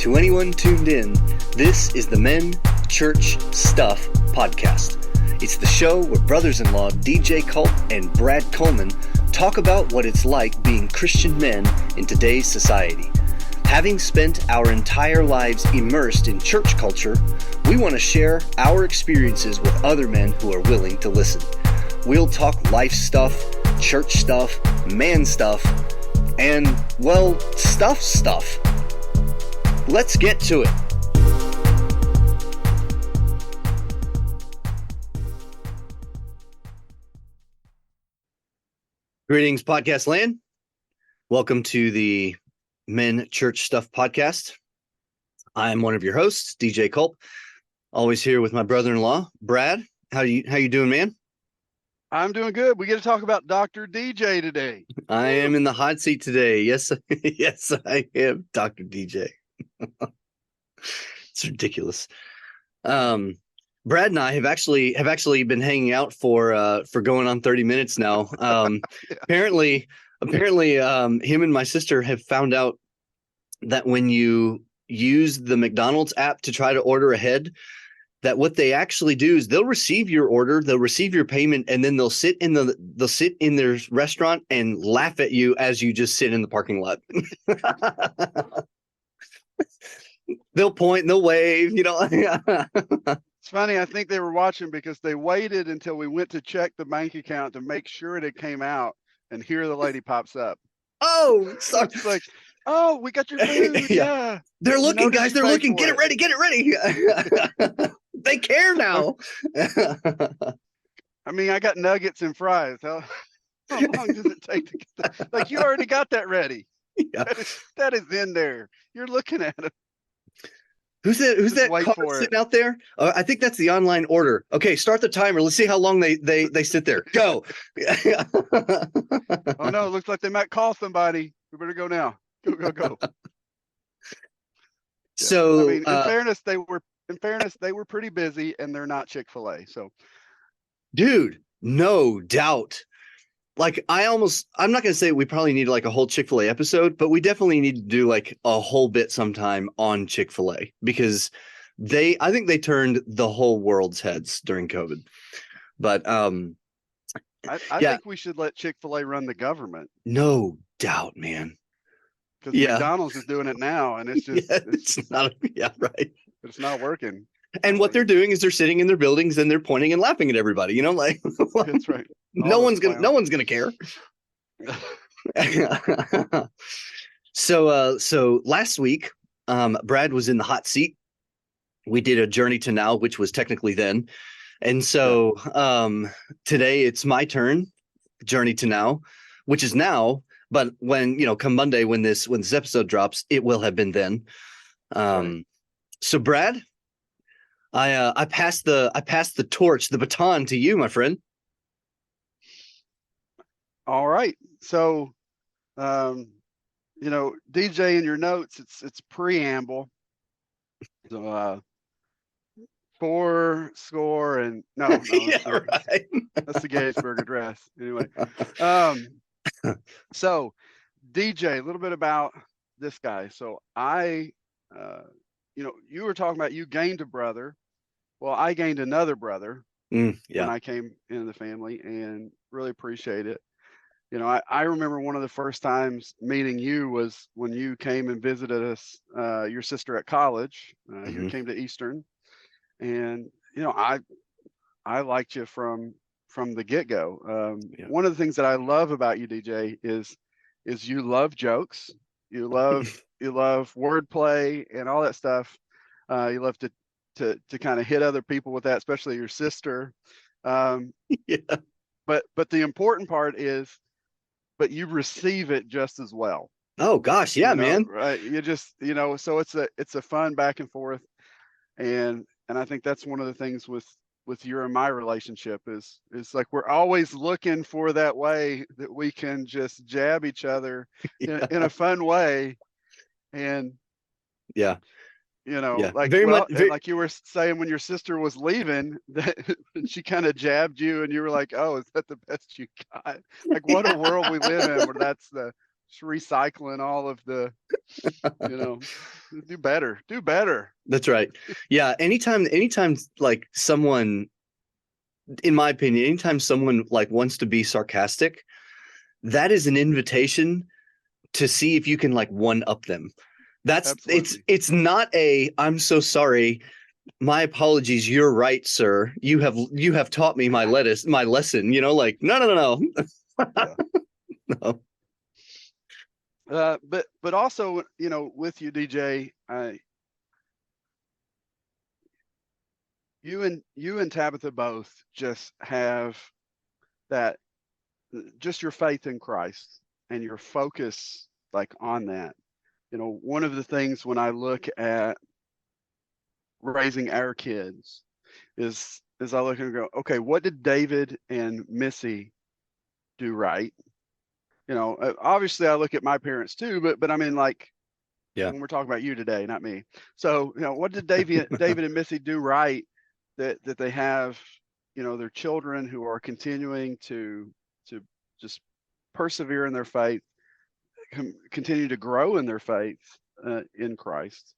To anyone tuned in, this is the Men, Church, Stuff podcast. It's the show where brothers-in-law DJ Culp and Brad Coleman talk about what it's like being Christian men in today's society. Having spent our entire lives immersed in church culture, we want to share our experiences with other men who are willing to listen. We'll talk life stuff, church stuff, man stuff, and, well, stuff. Let's get to it. Greetings, podcast land. Welcome to the Men Church Stuff podcast. I'm one of your hosts, DJ Culp. Always here with my brother-in-law, Brad. How you doing, man? I'm doing good. We get to talk about Dr. DJ today. I am in the hot seat today. Yes, yes, I am Dr. DJ. It's ridiculous. Brad and I have actually been hanging out for going on 30 minutes now. Yeah. Apparently, him and my sister have found out that when you use the McDonald's app to try to order ahead, that what they actually do is they'll receive your order, they'll receive your payment, and then they'll sit in their restaurant and laugh at you as you just sit in the parking lot. They'll point and they'll wave, you know. It's funny. I think they were watching because they waited until we went to check the bank account to make sure it came out, and here the lady pops up. Oh, sorry. It's like, oh, we got your food. Yeah. They're looking, guys. They're looking. Get it ready. Get it ready. They care now. I mean, I got nuggets and fries. How long does it take to get that? Like, you already got that ready. Yeah. That is in there. You're looking at it. Who's that car sitting out there? I think that's the online order. Okay, start the timer. Let's see how long they sit there. Go. Oh no, it looks like they might call somebody. We better go now. Go. So, I mean, in fairness, they were pretty busy, and they're not Chick-fil-A. So, dude, no doubt. Like, I'm not going to say we probably need like a whole Chick-fil-A episode, but we definitely need to do like a whole bit sometime on Chick-fil-A, because I think they turned the whole world's heads during COVID. But I think we should let Chick-fil-A run the government. No doubt, man. Because McDonald's is doing it now, and it's just it's not. Yeah, right. It's not working. And what they're doing is they're sitting in their buildings and they're pointing and laughing at everybody. You know, like that's right. No one's gonna care. So last week, Brad was in the hot seat. We did a Journey to Now, which was technically then, and so today it's my turn. Journey to Now, which is now, but when come Monday when this episode drops, it will have been then. So Brad, I passed the torch, the baton to you, my friend. All right. So, DJ, in your notes, it's preamble. So, 4 and no, yeah, right. That's the Gettysburg Address. Anyway, so DJ, a little bit about this guy. So you were talking about you gained a brother. Well, I gained another brother when I came into the family, and really appreciate it. I remember one of the first times meeting you was when you came and visited us, your sister at college. You came to Eastern, and I liked you from the get-go. One of the things that I love about you, DJ, is you love jokes. You love wordplay and all that stuff. You love to kind of hit other people with that, especially your sister. But the important part is, but you receive it just as well. Oh gosh, yeah, man. Right? You just so it's a fun back and forth, and I think that's one of the things with your and my relationship is like we're always looking for that way that we can just jab each other in a fun way, and like like you were saying when your sister was leaving, that she kind of jabbed you, and you were like, "Oh, is that the best you got?" Like, what a world we live in where that's the just recycling all of the, do better. That's right. Yeah. Anytime like someone, in my opinion, anytime someone like wants to be sarcastic, that is an invitation to see if you can like one up them. It's not I'm so sorry. My apologies. You're right, sir. You have taught me my lesson, like, no. Yeah. No. But also, with you, DJ, you and Tabitha both just have that, just your faith in Christ and your focus like on that. One of the things when I look at raising our kids is I look and go, okay, what did David and Missy do right? Obviously I look at my parents too, but I mean, like, yeah, when we're talking about you today, not me. So, what did David and Missy do right that they have, their children who are continuing to just persevere in their faith, continue to grow in their faith in Christ.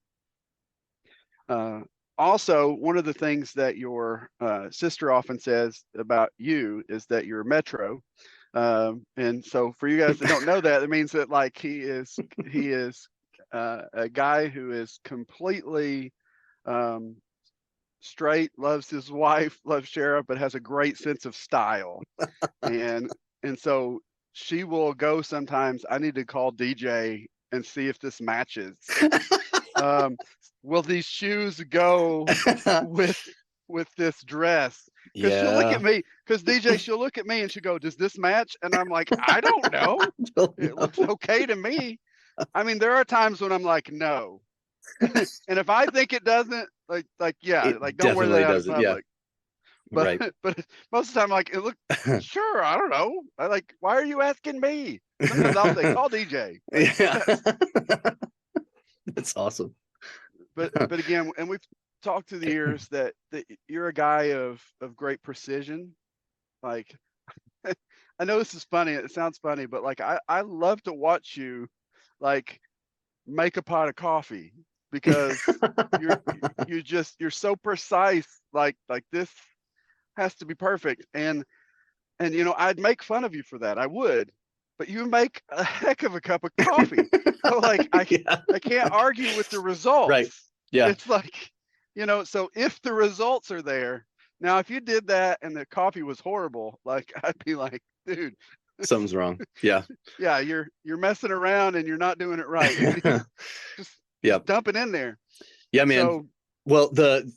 Also, one of the things that your sister often says about you is that you're Metro. And so for you guys that don't know that, it means that like he is a guy who is completely straight, loves his wife, loves Shara, but has a great sense of style. and so she will go sometimes, I need to call DJ and see if this matches. Will these shoes go with this dress? Because she'll look at me, because DJ, she'll look at me and she'll go, does this match? And I'm like, I don't know. It looks okay to me. I mean, there are times when I'm like, no. And if I think it doesn't, yeah, don't wear that out in public. Yeah. But right. But most of the time, like, it look, sure, I don't know. Why are you asking me? Sometimes I'll say, call DJ. Yeah. That's awesome. But again, and we've talked through the years that you're a guy of great precision. Like, I know this is funny. It sounds funny, but like, I love to watch you, like, make a pot of coffee, because you're so precise. Like this has to be perfect. And I'd make fun of you for that. I would. But you make a heck of a cup of coffee. So like I can't argue with the results. Right. Yeah. It's like, so if the results are there, now if you did that and the coffee was horrible, like I'd be like, dude, something's wrong. Yeah. Yeah, you're messing around and you're not doing it right. just dump it in there. Yeah, man.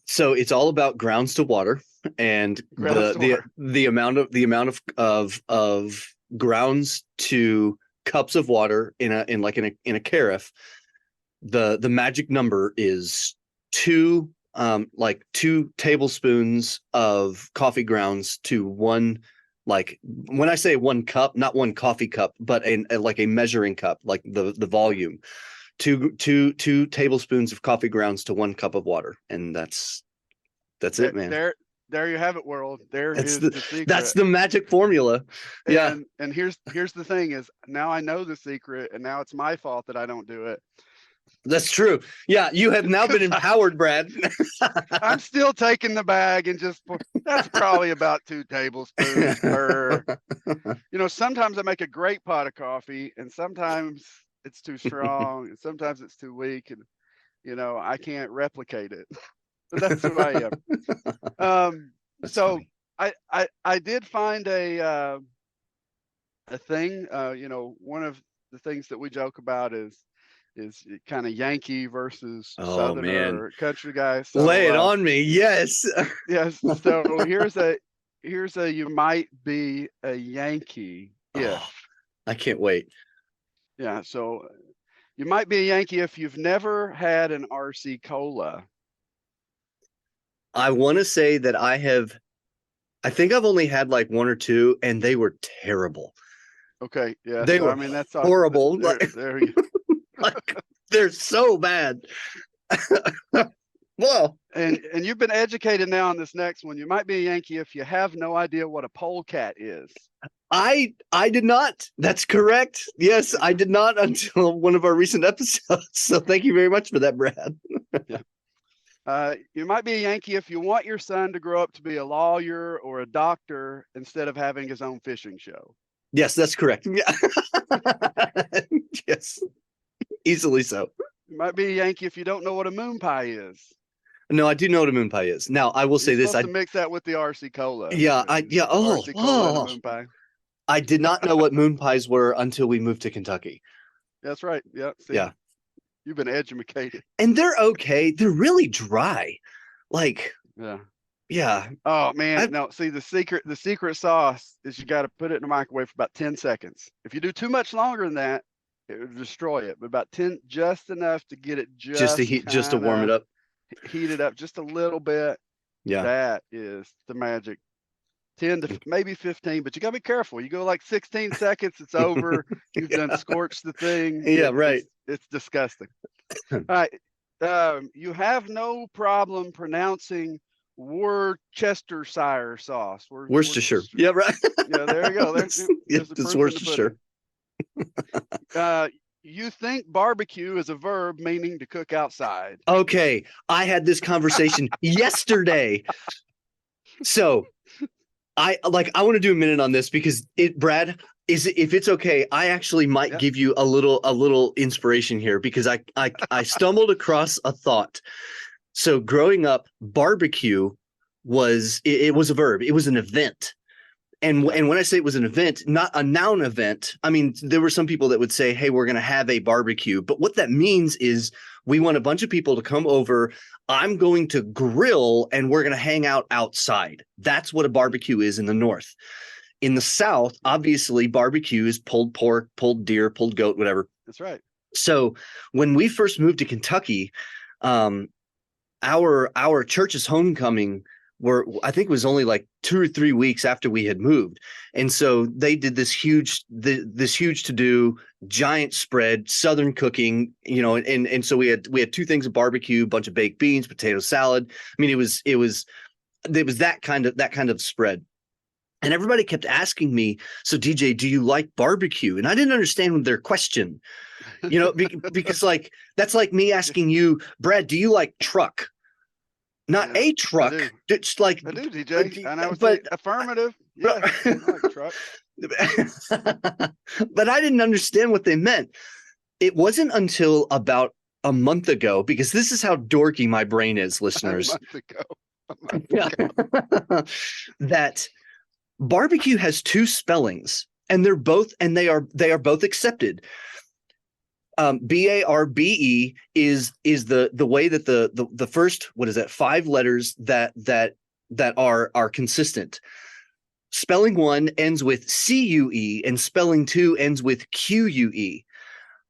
So it's all about grounds to water, and the amount of grounds to cups of water in a carafe. The magic number is 2 tablespoons of coffee grounds to 1, like, when I say 1 cup, not 1 coffee cup, but a measuring cup, like the volume. 2 tablespoons of coffee grounds to 1 cup of water, and that's it, man. There you have it, world. Is the secret. That's the magic formula. Yeah. And here's the thing is, now I know the secret, and now it's my fault that I don't do it. That's true. Yeah, you have now been empowered, Brad. I'm still taking the bag and that's probably about 2 tablespoons per. Sometimes I make a great pot of coffee, and sometimes it's too strong, and sometimes it's too weak, and I can't replicate it. But that's who I am. So funny. I did find a thing. One of the things that we joke about is kind of Yankee versus Southerner or country guy. So, lay it on me. Yes. Yes. So here's a you might be a Yankee. Yeah. Oh, I can't wait. Yeah. So you might be a Yankee if you've never had an RC Cola. I want to say that I think I've only had like 1 or 2, and they were terrible. Okay. Yeah. They were that's horrible. There you go. Like, they're so bad. Well, and you've been educated now on this next one. You might be a Yankee if you have no idea what a polecat is. I did not. That's correct. Yes, I did not until one of our recent episodes. So thank you very much for that, Brad. Yeah. You might be a Yankee if you want your son to grow up to be a lawyer or a doctor instead of having his own fishing show. Yes, that's correct. Yeah. Yes, easily so. You might be a Yankee if you don't know what a moon pie is. No, I do know what a moon pie is. Now, I will say this: I mix that with the RC Cola. Yeah, RC Cola and moon pie. I did not know what moon pies were until we moved to Kentucky. That's right. Yeah. See, yeah. You've been educated. And they're okay. They're really dry. Like, yeah. Yeah. Oh man, no. See, the secret sauce is you got to put it in the microwave for about 10 seconds. If you do too much longer than that, it would destroy it. But about 10, just enough to get it just to warm it up. Heat it up just a little bit. Yeah. That is the magic. 10 to maybe 15, but you gotta be careful. You go like 16 seconds, it's over. You've done scorched the thing. Yeah, right. It's disgusting. All right. You have no problem pronouncing Worcestershire sauce. Worcestershire. Yeah, right. Yeah, there you go. There's it's Worcestershire. You think barbecue is a verb meaning to cook outside. Okay. I had this conversation yesterday. So I want to do a minute on this because Brad, if it's okay, I actually might give you a little inspiration here because I stumbled across a thought. So growing up, barbecue was a verb. It was an event. And when I say it was an event, not a noun event, I mean, there were some people that would say, hey, we're going to have a barbecue. But what that means is we want a bunch of people to come over. I'm going to grill and we're going to hang out outside. That's what a barbecue is in the North. In the South, obviously, barbecue is pulled pork, pulled deer, pulled goat, whatever. That's right. So when we first moved to Kentucky, our church's homecoming I think it was only like 2 or 3 weeks after we had moved. And so they did this huge to-do, giant spread, Southern cooking, and so we had 2 things of barbecue, a bunch of baked beans, potato salad. I mean, it was that kind of spread. And everybody kept asking me, so DJ, do you like barbecue? And I didn't understand their question, because like, that's like me asking you, Brad, do you like truck? Not a truck. It's like I do, DJ. And I was like, affirmative. Yeah, I like truck. But I didn't understand what they meant. It wasn't until about a month ago, because this is how dorky my brain is, listeners. A month ago. That barbecue has 2 spellings, and they are both accepted. BARBE is the way that the first, 5 letters that are consistent. Spelling 1 ends with CUE and spelling 2 ends with QUE.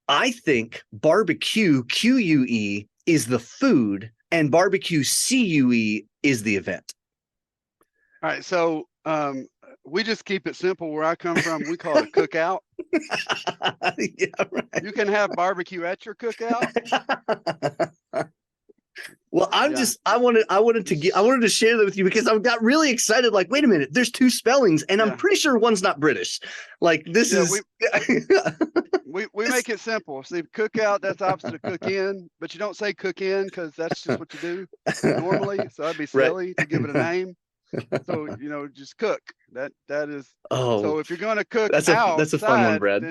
I think barbecue QUE is the food and barbecue CUE is the event. All right, so we just keep it simple. Where I come from, we call it a cookout. Yeah, right. You can have barbecue at your cookout. Well, I wanted to share that with you because I got really excited. Like, wait a minute, there's 2 spellings, and I'm pretty sure one's not British. Like, this is we make it simple. See, cookout, that's opposite of cook in, but you don't say cook in because that's just what you do normally. So that'd be silly to give it a name. So just cook. That is. Oh. So if you're going to cook that's a fun one, Brad.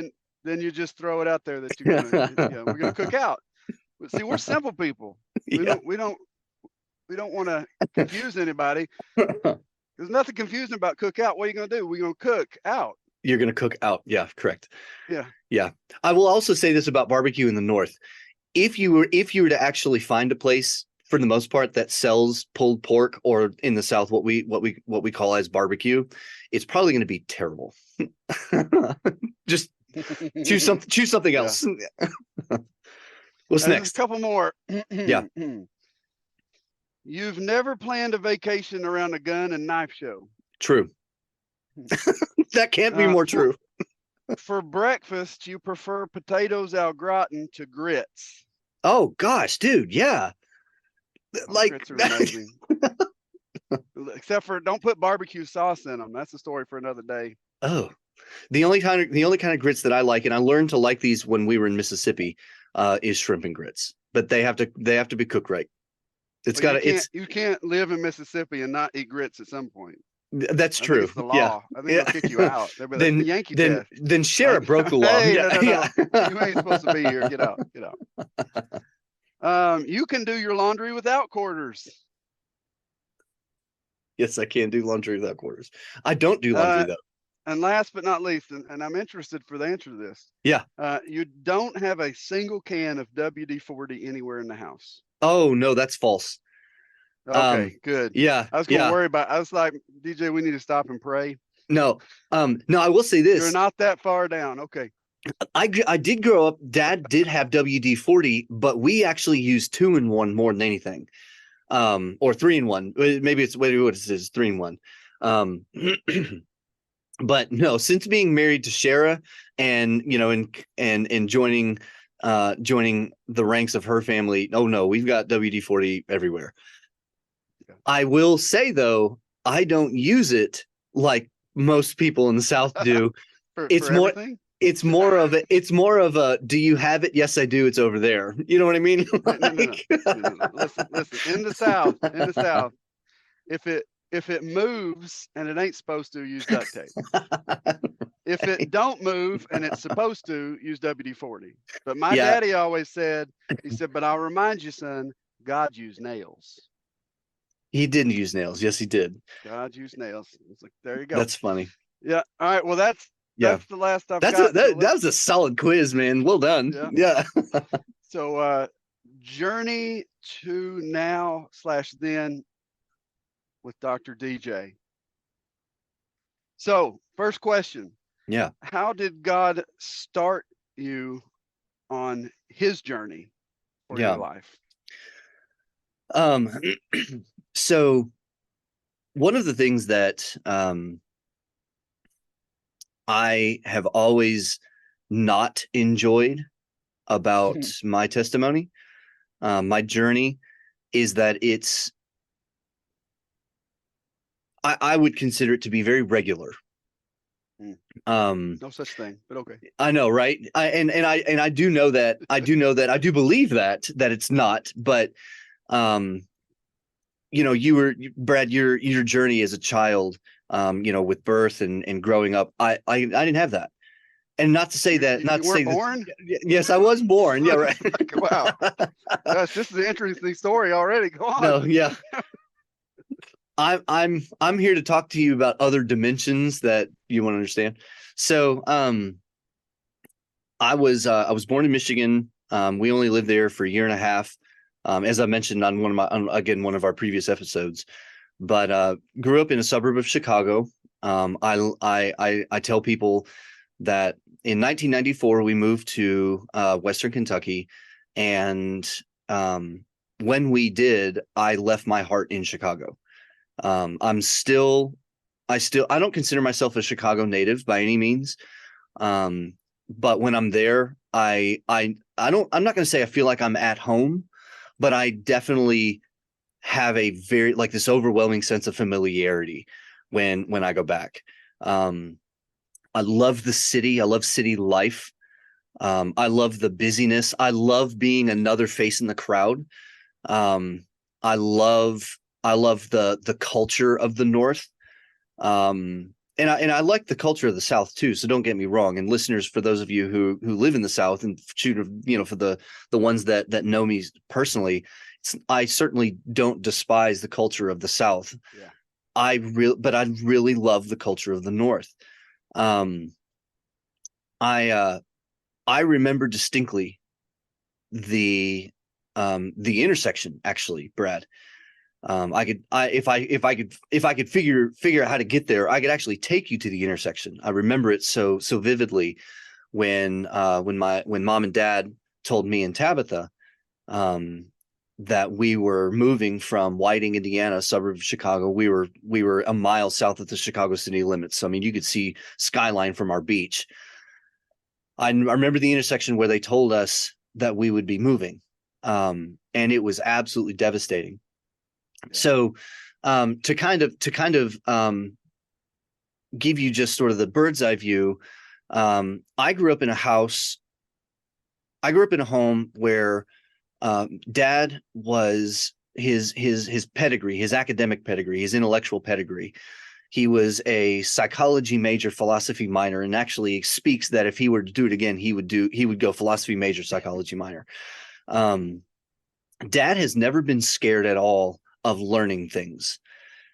Then you just throw it out there that you're gonna, we're going to cook out. But see, we're simple people. We don't want to confuse anybody. There's nothing confusing about cook out. What are you going to do? We're going to cook out. You're going to cook out. Yeah, correct. Yeah. Yeah. I will also say this about barbecue in the North. If you were to actually find a place, for the most part, that sells pulled pork, or in the South, what we call as barbecue, it's probably going to be terrible. Just choose something else. What's next? A couple more. Yeah. You've never planned a vacation around a gun and knife show. True. That can't be more true. For breakfast, you prefer potatoes au gratin to grits. Oh gosh, dude, yeah. Like grits are amazing. except for don't put barbecue sauce in them. That's a story for another day. Oh, the only kind of grits that I like, and I learned to like these when we were in Mississippi, is shrimp and grits. But they have to be cooked right. You can't live in Mississippi and not eat grits at some point. That's true. It's the law. Yeah. I think they'll kick you out. They'll be like, the Yankee test. Then Sheriff broke the law. Hey, no. You ain't supposed to be here. Get out. You can do your laundry without quarters. Yes, I can do laundry without quarters. I don't do laundry though. And last but not least, and I'm interested for the answer to this. Yeah. You don't have a single can of WD-40 anywhere in the house. Oh no, that's false. Okay, good. Yeah. I was going to worry about. I was like, DJ, we need to stop and pray. No. No, I will say this. You're not that far down. Okay. I did grow up. Dad did have WD-40, but we actually used 2-in-1 more than anything. Or 3-in-1. Maybe it's what it is, 3-in-1. But no, since being married to Shara and joining the ranks of her family, oh no, we've got WD-40 everywhere. Yeah. I will say though, I don't use it like most people in the South do. It's more of a do you have it? Yes, I do. It's over there. You know what I mean? No. Listen. In the South, if it moves and it ain't supposed to, use duct tape. If it don't move and it's supposed to, use WD-40. But my daddy always said, but I'll remind you, son, God used nails. He didn't use nails. Yes, he did. God used nails. It's like, there you go. That's funny. Yeah. All right. Well, that's the last I've got. That was a solid quiz, man. Well done. Yeah. So, journey to now/then with Dr. DJ. So, first question. Yeah. How did God start you on his journey for your life? So one of the things that I have always not enjoyed about my testimony, my journey, is that I would consider it to be very regular. No such thing, but okay. I know, right? I do know that. I do believe that it's not. But Brad, your journey as a child, with birth and growing up, I didn't have that. And not to say that, not to say born? Yes, I was born. Yeah, right. Wow, gosh, this is an interesting story already. Go on. No, yeah. I'm here to talk to you about other dimensions that you want to understand. So, I was born in Michigan. We only lived there for a year and a half, as I mentioned on one of our previous episodes. But grew up in a suburb of Chicago. I tell people that in 1994 we moved to Western Kentucky, and when we did, I left my heart in Chicago. I don't consider myself a Chicago native by any means. But when I'm there, I'm not going to say I feel like I'm at home, but I definitely have a very, like, this overwhelming sense of familiarity when I go back. I love the city. I love city life. I love the busyness. I love being another face in the crowd. I love the culture of the North. And I like the culture of the South too. So don't get me wrong. And listeners, for those of you who live in the South, and for the ones that know me personally, I certainly don't despise the culture of the South. Yeah. But I really love the culture of the North. I remember distinctly the intersection, actually, Brad. If I could figure out how to get there, I could actually take you to the intersection. I remember it so vividly when mom and dad told me and Tabitha that we were moving from Whiting, Indiana, a suburb of Chicago. We were a mile south of the Chicago city limits. So I mean, you could see skyline from our beach. I remember the intersection where they told us that we would be moving, and it was absolutely devastating. Yeah. So to kind of give you just sort of the bird's eye view. I grew up in a home where Dad was his pedigree, his academic pedigree, his intellectual pedigree. He was a psychology major, philosophy minor, and actually speaks that if he were to do it again, he would go philosophy major, psychology minor. Dad has never been scared at all of learning things.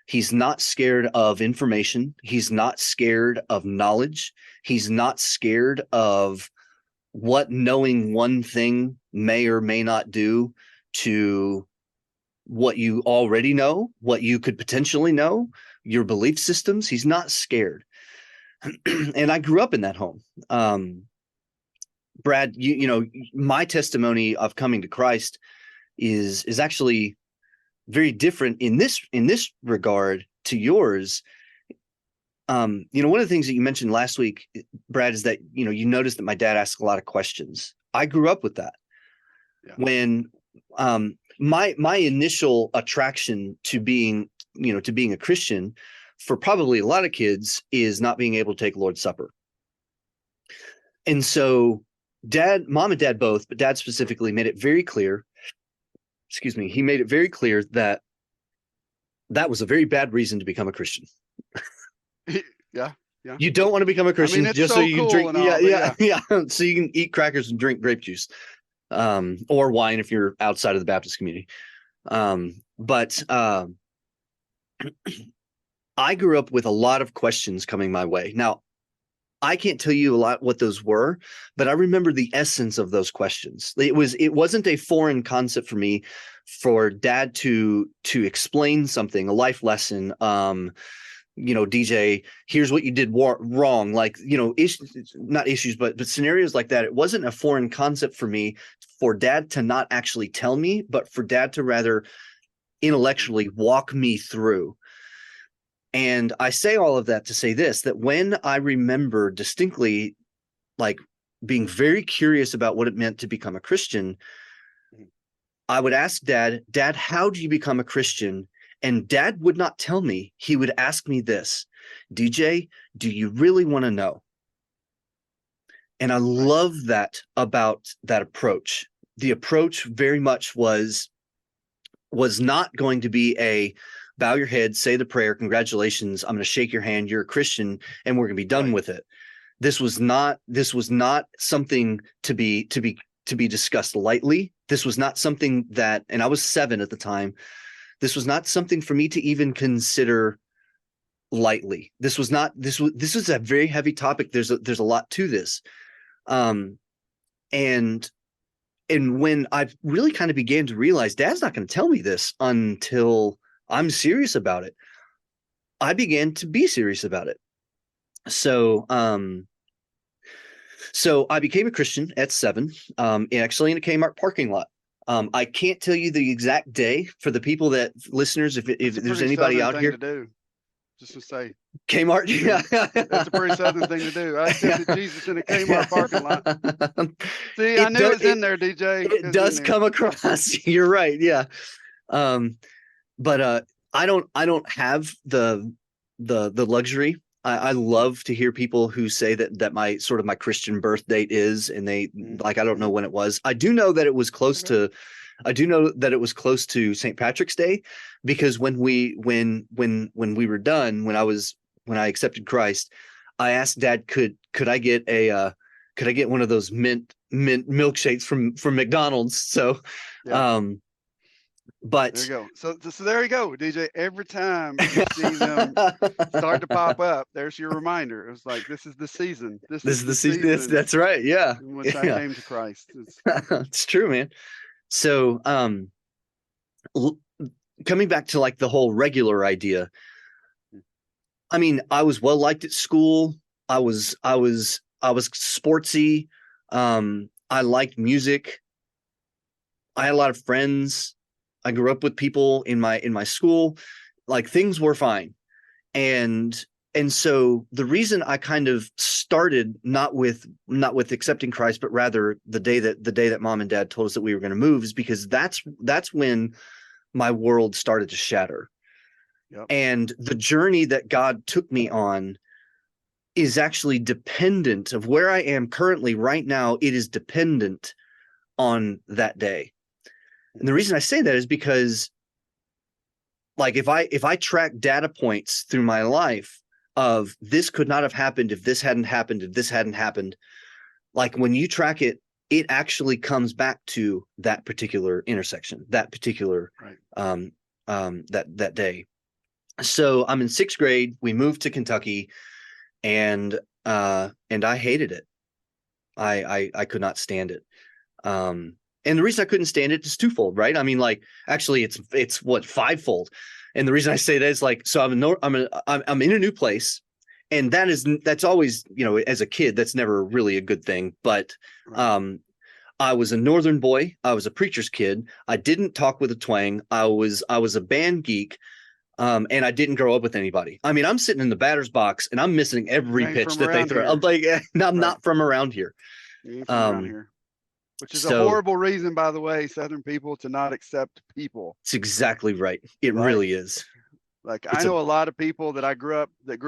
He's not scared of information. He's not scared of knowledge. He's not scared of what knowing one thing may or may not do to what you already know, what you could potentially know, your belief systems. He's not scared. And I grew up in that home. Brad, you know, my testimony of coming to Christ is actually very different in this regard to yours. You know, one of the things that you mentioned last week, Brad, is that, you know, you noticed that my dad asked a lot of questions. I grew up with that. Yeah. When my initial attraction to being a Christian for probably a lot of kids is not being able to take Lord's Supper. And so Mom and Dad both, but Dad specifically made it very clear. He made it very clear that was a very bad reason to become a Christian. Yeah. You don't want to become a Christian just so you can drink. Yeah. So you can eat crackers and drink grape juice, or wine if you're outside of the Baptist community. But I grew up with a lot of questions coming my way. Now, I can't tell you a lot what those were, but I remember the essence of those questions. It wasn't a foreign concept for me for Dad to explain something, a life lesson. You know, DJ, here's what you did wrong. Like, you know, not issues, but scenarios like that. It wasn't a foreign concept for me for Dad to not actually tell me, but for Dad to rather intellectually walk me through. And I say all of that to say this, that when I remember distinctly, like, being very curious about what it meant to become a Christian, I would ask Dad, how do you become a Christian? And Dad would not tell me. He would ask me this, DJ, do you really want to know? And I love that about that approach. The approach very much was not going to be a bow your head, say the prayer, congratulations, I'm going to shake your hand, you're a Christian, and we're going to be done with it. This was not something to be discussed lightly. This was not something that, and I was 7 at the time, this was not something for me to even consider lightly. This was a very heavy topic. There's a lot to this. And when I really kind of began to realize Dad's not going to tell me this until I'm serious about it, I began to be serious about it. So I became a Christian at 7, actually in a Kmart parking lot. I can't tell you the exact day for the people that listeners, if there's anybody out here. Just to say Kmart, yeah, that's a pretty Southern thing to do. I accepted Jesus in a Kmart parking lot. See, I knew it was in there, DJ. It does come across. You're right, yeah. But I don't have the luxury. I love to hear people who say that my Christian birth date is, and they like, I don't know when it was. I do know that it was close to St. Patrick's Day, because when we were done, when I accepted Christ, I asked Dad, could I get one of those mint milkshakes from McDonald's? So, yeah. But there you go. So there you go, DJ. Every time you see them start to pop up, there's your reminder. It was like, this is the season. This is the season. That's right. Yeah. In which I came to Christ. It's true, man. So, coming back to like the whole regular idea, I mean, I was well liked at school. I was sportsy. I liked music. I had a lot of friends. I grew up with people in my school. Like, things were fine. And so the reason I kind of started not with accepting Christ, but rather the day that Mom and Dad told us that we were going to move, is because that's when my world started to shatter. Yep. And the journey that God took me on is actually dependent of where I am currently right now. It is dependent on that day. And the reason I say that is because, like, if I track data points through my life of this could not have happened if this hadn't happened, if this hadn't happened, like when you track it, it actually comes back to that particular intersection, that particular that day. So I'm in 6th grade. We moved to Kentucky, and I hated it. I could not stand it. And the reason I couldn't stand it is twofold, right? I mean, like, actually, it's what, fivefold. And the reason I say that is, like, so I'm in a new place, and that's always, you know, as a kid, that's never really a good thing. But I was a Northern boy. I was a preacher's kid. I didn't talk with a twang. I was a band geek. And I didn't grow up with anybody. I mean, I'm sitting in the batter's box and I'm missing every pitch that they throw. I'm like, I'm not from around here. You ain't from around here. Which is a horrible reason, by the way, Southern people to not accept people. It's exactly right. It really is. Like, I know a lot of people that grew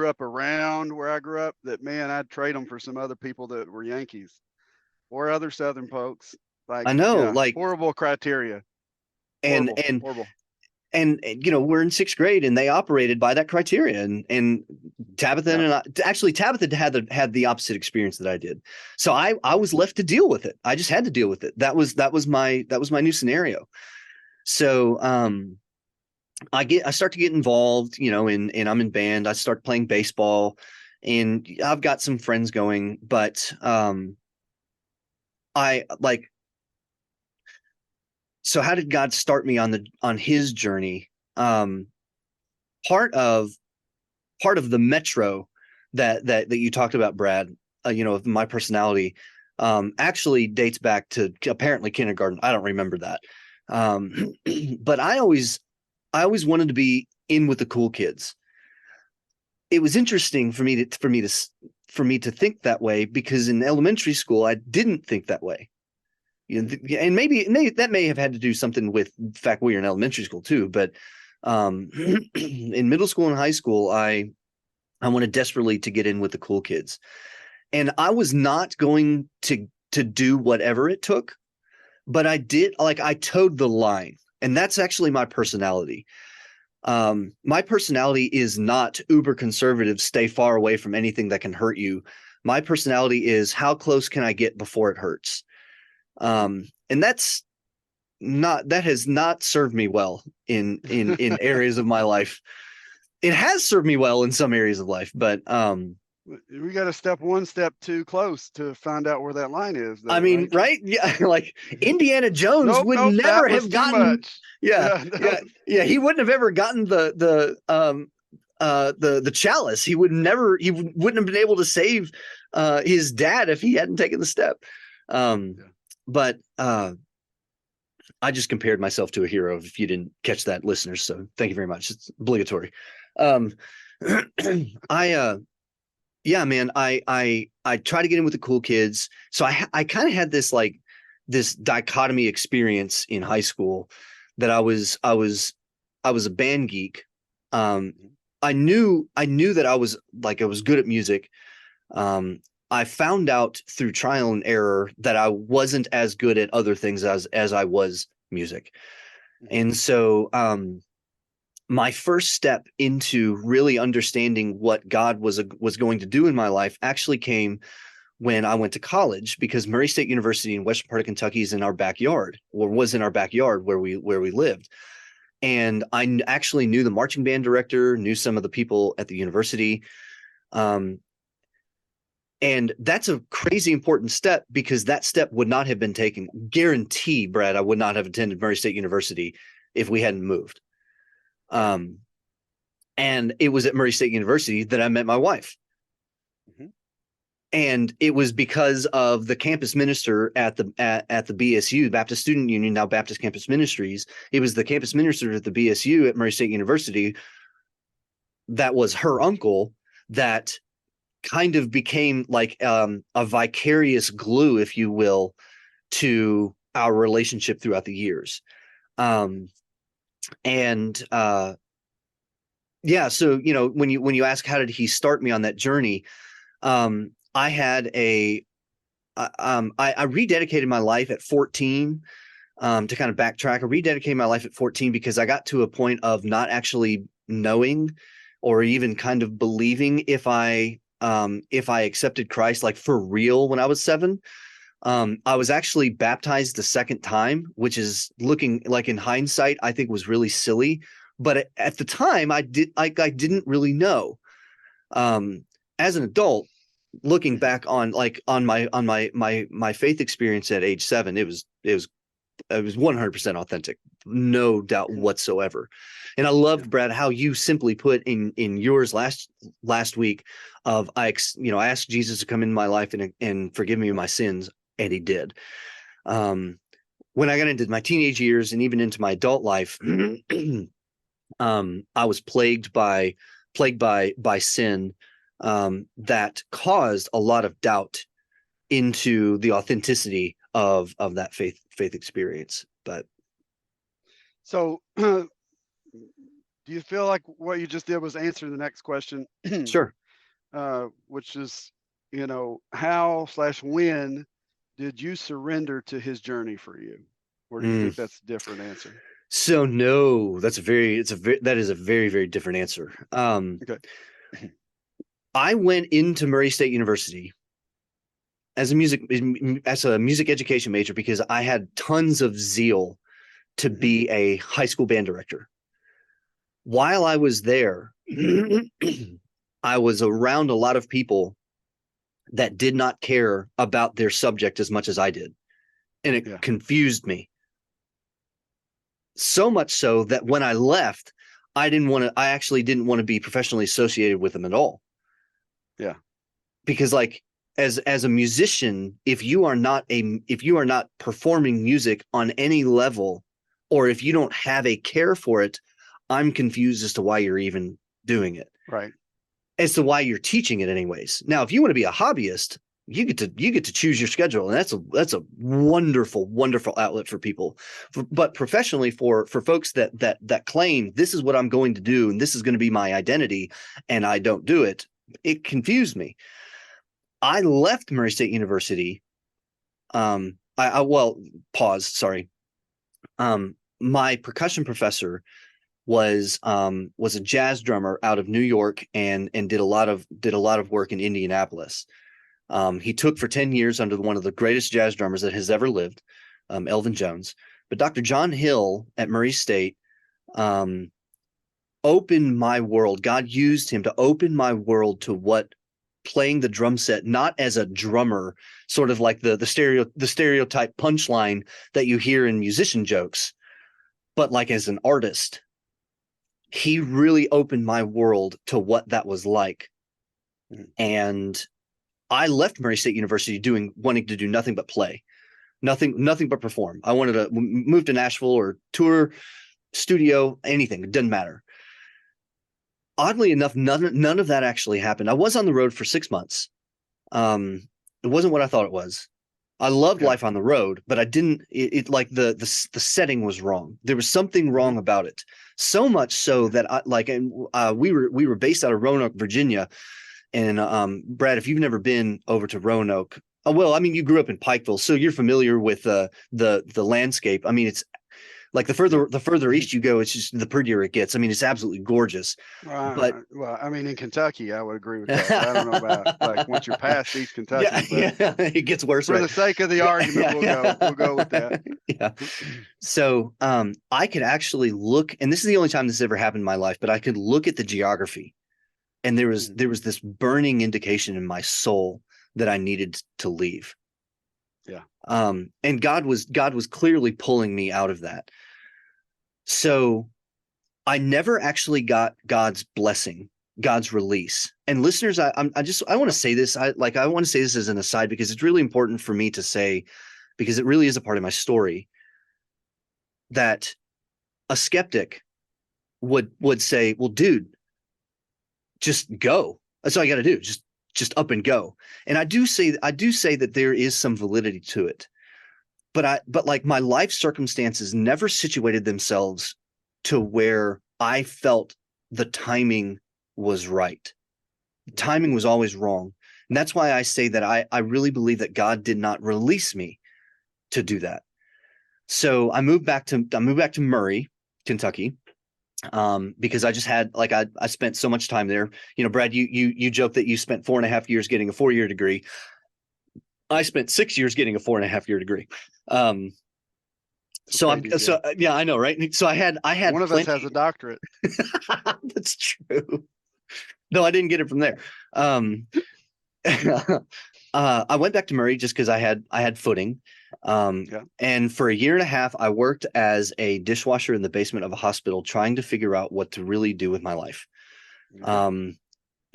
up around where I grew up that, man, I'd trade them for some other people that were Yankees or other Southern folks. Like, I know, like, horrible criteria. Horrible. And you know, we're in 6th grade and they operated by that criteria, and Tabitha and I, actually Tabitha had the opposite experience that I did. So I was left to deal with it. I just had to deal with it. That was my new scenario. So I start to get involved, you know, and I'm in band. I start playing baseball, and I've got some friends going, but so how did God start me on his journey? Part of the metro that you talked about, Brad, you know, of my personality, actually dates back to apparently kindergarten. I don't remember that. But I always wanted to be in with the cool kids. It was interesting for me to think that way, because in elementary school, I didn't think that way. You know, and maybe that may have had to do something with the fact we were in elementary school too. But in middle school and high school, I wanted desperately to get in with the cool kids, and I was not going to do whatever it took, but I did. Like, I towed the line, and that's actually my personality. My personality is not uber conservative, stay far away from anything that can hurt you. My personality is, how close can I get before it hurts? And that has not served me well in areas of my life. It has served me well in some areas of life, but we got to step one step too close to find out where that line is, though, I mean, right? Yeah, like Indiana Jones would never have gotten he wouldn't have ever gotten the chalice. He wouldn't have been able to save his dad if he hadn't taken the step. But I just compared myself to a hero, if you didn't catch that, listeners. So thank you very much. It's obligatory. I try to get in with the cool kids. So I kind of had this dichotomy experience in high school, that I was a band geek. I knew that I was good at music. I found out through trial and error that I wasn't as good at other things as I was music. And so my first step into really understanding what God was going to do in my life actually came when I went to college, because Murray State University in western part of Kentucky is in our backyard, or was in our backyard where we lived. And I actually knew the marching band director, knew some of the people at the university. And that's a crazy important step, because that step would not have been taken. Guarantee, Brad, I would not have attended Murray State University if we hadn't moved. And it was at Murray State University that I met my wife. Mm-hmm. And it was because of the campus minister at the BSU, Baptist Student Union, now Baptist Campus Ministries. It was the campus minister at the BSU at Murray State University that was her uncle that kind of became like a vicarious glue, if you will, to our relationship throughout the years. Yeah. So, when you ask, how did he start me on that journey? I had I rededicated my life at 14. To kind of backtrack, I rededicated my life at 14 because I got to a point of not actually knowing or even kind of believing if I accepted Christ, like for real, when I was 7. I was actually baptized the second time, which is, looking like in hindsight, I think was really silly. But at the time, I didn't really know. As an adult, looking back on my faith experience at age 7, it was 100% authentic, no doubt whatsoever. And I loved, Brad, how you simply put in yours last week of, I asked Jesus to come into my life and forgive me my sins, and he did. When I got into my teenage years and even into my adult life, I was plagued by sin that caused a lot of doubt into the authenticity of that faith experience. But so do you feel like what you just did was answer the next question? Sure. Which is, how/when did you surrender to his journey for you? Or do you think that's a different answer? So no, that is a very, very different answer. Okay. I went into Murray State University as a music education major because I had tons of zeal to be a high school band director. While I was there, I was around a lot of people that did not care about their subject as much as I did. And it confused me. So much so that when I left, I actually didn't want to be professionally associated with them at all. Yeah. Because as a musician, if you are not performing music on any level, or if you don't have a care for it, I'm confused as to why you're even doing it. Right. As to why you're teaching it anyways. Now, if you want to be a hobbyist, you get to choose your schedule, and that's a wonderful, wonderful outlet for people. But professionally, for folks that claim this is what I'm going to do and this is going to be my identity, and I don't do it, it confused me. I left Murray State University. Pause. Sorry. My percussion professor was a jazz drummer out of New York and did a lot of work in Indianapolis. He took for 10 years under one of the greatest jazz drummers that has ever lived, Elvin Jones. But Dr. John Hill at Murray State opened my world. God used him to open my world to what playing the drum set, not as a drummer, sort of like the stereotype punchline that you hear in musician jokes, but like as an artist. He really opened my world to what that was like. And I left Murray State University wanting to do nothing but play, nothing but perform. I wanted to move to Nashville or tour, studio, anything. It didn't matter. Oddly enough, none of that actually happened. I was on the road for 6 months. It wasn't what I thought it was. I loved life on the road, but I didn't. The setting was wrong. There was something wrong about it. So much so that we were based out of Roanoke, Virginia. And Brad, if you've never been over to Roanoke, you grew up in Pikeville, so you're familiar with the landscape. I mean, it's like the further east you go, it's just the prettier it gets. I mean, it's absolutely gorgeous. But in Kentucky, I would agree with that. I don't know about once you're past East Kentucky, it gets worse. For the sake of the argument, we'll go with that. Yeah. So I could actually look, and this is the only time this has ever happened in my life, but I could look at the geography, and there was this burning indication in my soul that I needed to leave. Yeah. And God was clearly pulling me out of that. So I never actually got God's blessing, God's release. And listeners, I want to say this. I want to say this as an aside because it's really important for me to say, because it really is a part of my story, that a skeptic would say, well, dude, just go. That's all you got to do. Just up and go. And I do say that there is some validity to it, but my life circumstances never situated themselves to where I felt the timing was right. The timing was always wrong. And that's why I say that I really believe that God did not release me to do that. So I moved back to Murray, Kentucky, because I just had, like, I spent so much time there. You know, Brad, you joke that you spent 4.5 years getting a 4-year degree. I spent 6 years getting a 4.5-year degree. Yeah, I know, right? So I had one of us has a doctorate. That's true. No, I didn't get it from there. I went back to Murray just because I had footing. And for 1.5 years, I worked as a dishwasher in the basement of a hospital, trying to figure out what to really do with my life.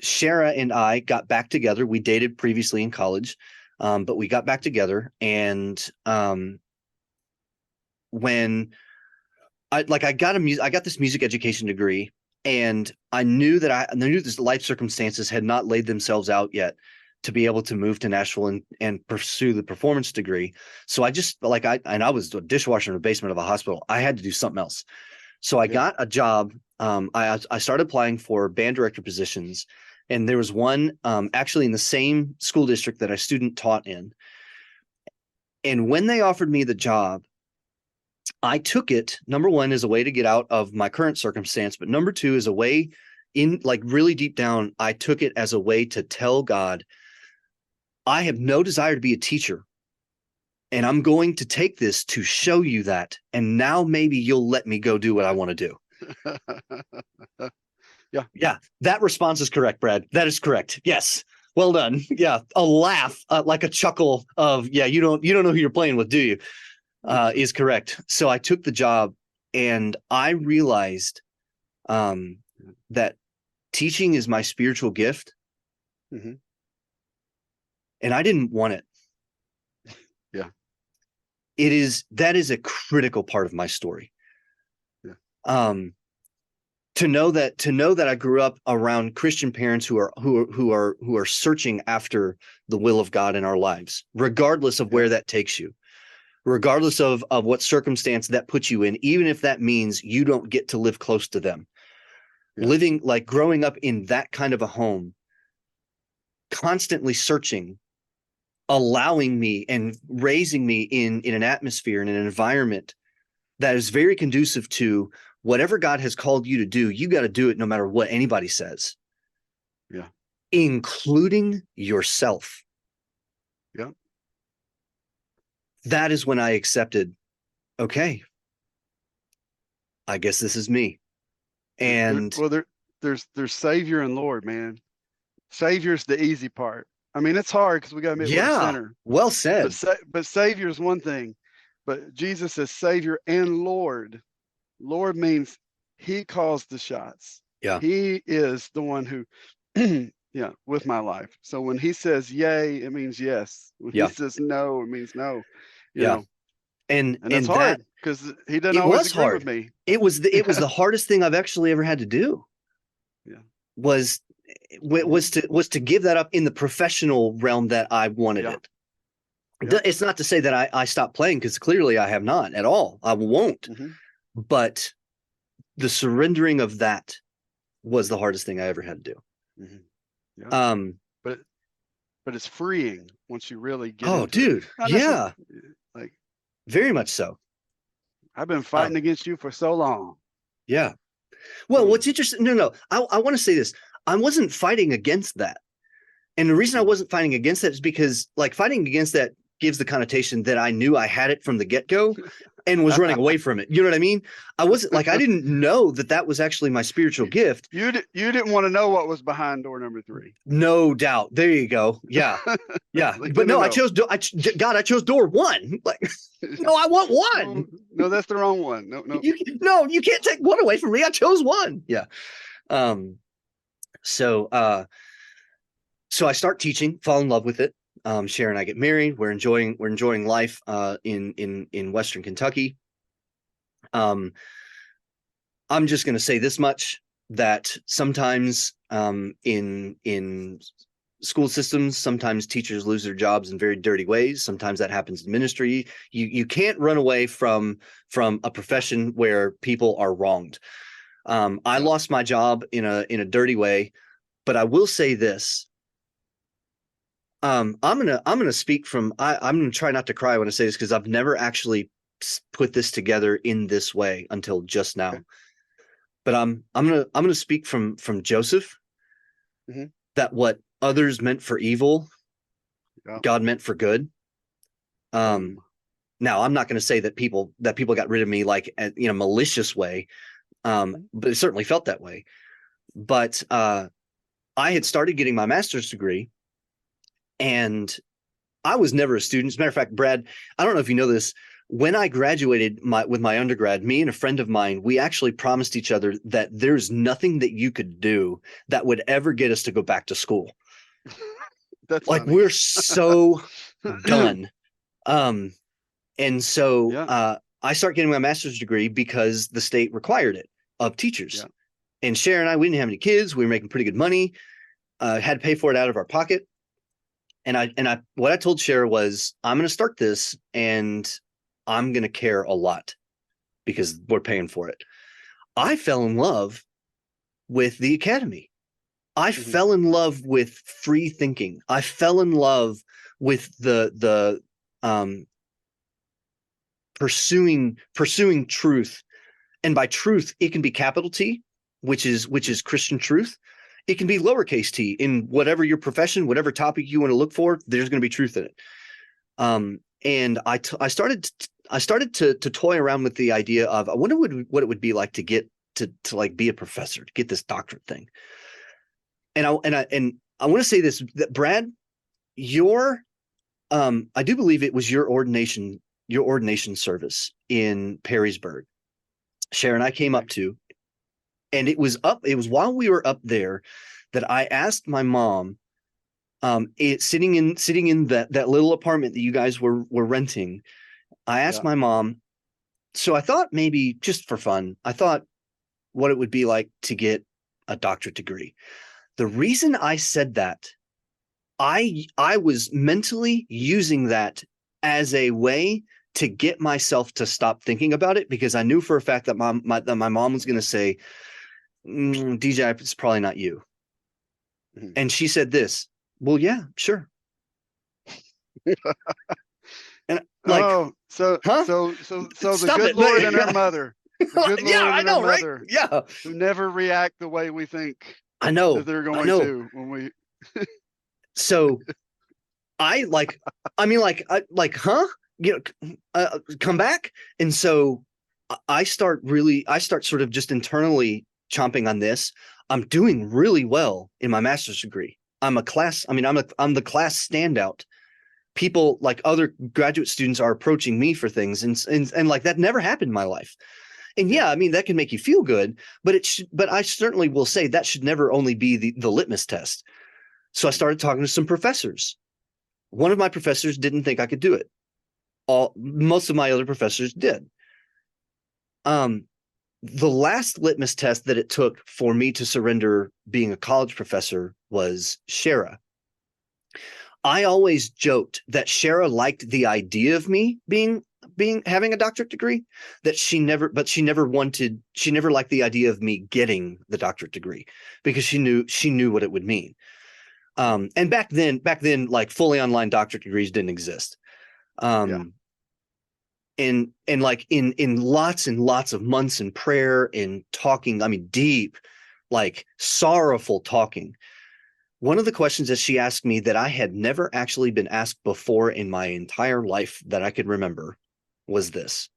Shara and I got back together. We dated previously in college, but we got back together. And when I got this music education degree, and I knew this life circumstances had not laid themselves out yet to be able to move to Nashville and pursue the performance degree. So I just I was a dishwasher in the basement of a hospital. I had to do something else. So I got a job. I started applying for band director positions, and there was one actually in the same school district that I student taught in. And when they offered me the job, I took it, number one, as a way to get out of my current circumstance, but number two, is a way in, like, really deep down, I took it as a way to tell God, I have no desire to be a teacher, and I'm going to take this to show you that. And now maybe you'll let me go do what I want to do. Yeah. That response is correct, Brad. That is correct. Yes. Well done. Yeah. A laugh, like a chuckle of, yeah, you don't know who you're playing with, do you? Is correct. So I took the job, and I realized that teaching is my spiritual gift. Mm-hmm. And I didn't want it. Yeah. That is a critical part of my story. Yeah. To know that I grew up around Christian parents who are searching after the will of God in our lives, regardless of where that takes you, regardless of what circumstance that puts you in, even if that means you don't get to live close to them. Yeah. Growing up in that kind of a home, constantly searching, allowing me and raising me in an atmosphere, in an environment that is very conducive to whatever God has called you to do. You got to do it no matter what anybody says. Yeah. Including yourself. Yeah. That is when I accepted, okay, I guess this is me. And there's Savior and Lord, man. Savior's the easy part. I mean, it's hard because we got to admit we're a sinner. Well said. But Savior is one thing. But Jesus is Savior and Lord. Lord means he calls the shots. Yeah. He is the one who, with my life. So when he says yay, it means yes. When he says no, it means no. You know. And that's hard because he doesn't always agree with me. It was the hardest thing I've actually ever had to do. Yeah. Was to give that up in the professional realm that I wanted it. Yeah. It's not to say that I stopped playing, because clearly I have not at all. I won't. Mm-hmm. But the surrendering of that was the hardest thing I ever had to do. Mm-hmm. Yeah. But it's freeing once you really get into dude. It. Yeah. Like, very much so. I've been fighting against you for so long. Yeah. Well, what's interesting, no, I want to say this. I wasn't fighting against that. And the reason I wasn't fighting against that is because, like, fighting against that gives the connotation that I knew I had it from the get-go and was running away from it. You know what I mean? I didn't know that was actually my spiritual gift. You didn't want to know what was behind door number 3. No doubt. There you go. Yeah. Yeah. But no, I chose door 1. Like, no, I want 1. No, that's the wrong one. No. You can't take 1 away from me. I chose 1. Yeah. So I start teaching, fall in love with it. Sharon and I get married. We're enjoying life in Western Kentucky. I'm just going to say this much, that sometimes in school systems, sometimes teachers lose their jobs in very dirty ways. Sometimes that happens in ministry. You can't run away from a profession where people are wronged. I lost my job in a dirty way, but I will say this. I'm gonna speak from I'm gonna try not to cry when I say this, because I've never actually put this together in this way until just now. Okay. But I'm gonna speak from Joseph, that what others meant for evil, God meant for good. Now I'm not going to say that people got rid of me like in a malicious way, but it certainly felt that way. But I had started getting my master's degree, and I was never a student. As a matter of fact, Brad, I don't know if you know this. When I graduated with my undergrad, me and a friend of mine, we actually promised each other that there's nothing that you could do that would ever get us to go back to school. That's like, funny. We're so done. And so I started getting my master's degree because the state required it of teachers. Yeah. And Cher and I, we didn't have any kids. We were making pretty good money. Had to pay for it out of our pocket. And what I told Cher was, I'm going to start this, and I'm going to care a lot because we're paying for it. I fell in love with the academy. I fell in love with free thinking. I fell in love with the pursuing truth. And by truth, it can be capital T, which is Christian truth. It can be lowercase t in whatever your profession, whatever topic you want to look for, there's going to be truth in it. And I started to toy around with the idea of, I wonder what it would be like to get to like be a professor, to get this doctorate thing. And I want to say this, that Brad, I do believe it was your ordination service in Perrysburg, Cher and I came up to, and it was while we were up there that I asked my mom, sitting in that little apartment that you guys were renting. I asked my mom, so I thought maybe just for fun, I thought what it would be like to get a doctorate degree. The reason I said that, I was mentally using that as a way to get myself to stop thinking about it, because I knew for a fact that my mom was going to say, DJ, it's probably not you. Mm-hmm. And she said this, well, yeah, sure. And like, so the good Lord and her mother, the good Lord and her mother, right? Yeah, who never react the way we think. I know that they're going to when we. So, huh? Come back. And so I start sort of just internally chomping on this. I'm doing really well in my master's degree. I'm the class standout. People, like other graduate students, are approaching me for things, and like that never happened in my life. And yeah, I mean, that can make you feel good, but I certainly will say that should never only be the litmus test. So I started talking to some professors. One of my professors didn't think I could do it. Most of my other professors did. The last litmus test that it took for me to surrender being a college professor was Shara. I always joked that Shara liked the idea of me having a doctorate degree, that she never liked the idea of me getting the doctorate degree, because she knew what it would mean. And back then, like fully online doctorate degrees didn't exist. And like in lots and lots of months in prayer and talking, I mean, deep, like sorrowful talking. One of the questions that she asked me that I had never actually been asked before in my entire life that I could remember was this.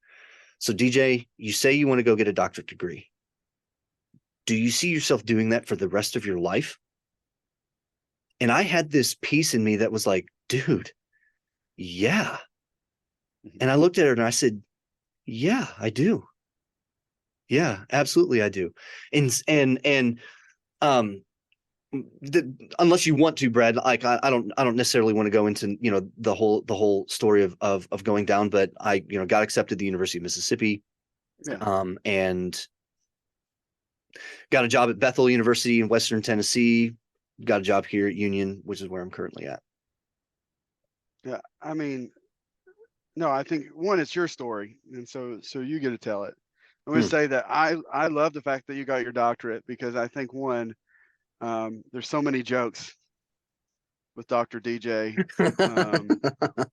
So DJ, you say you want to go get a doctorate degree. Do you see yourself doing that for the rest of your life? And I had this piece in me that was like, dude, yeah. And I looked at her and I said, yeah, I do. Yeah, absolutely, I do. And unless you want to, Brad, like I don't necessarily want to go into, the whole story of going down, but I, got accepted to the University of Mississippi, and got a job at Bethel University in Western Tennessee, got a job here at Union, which is where I'm currently at. Yeah. I mean, no, I think one, it's your story. And so you get to tell it. I would say that I love the fact that you got your doctorate, because I think there's so many jokes with Dr. DJ.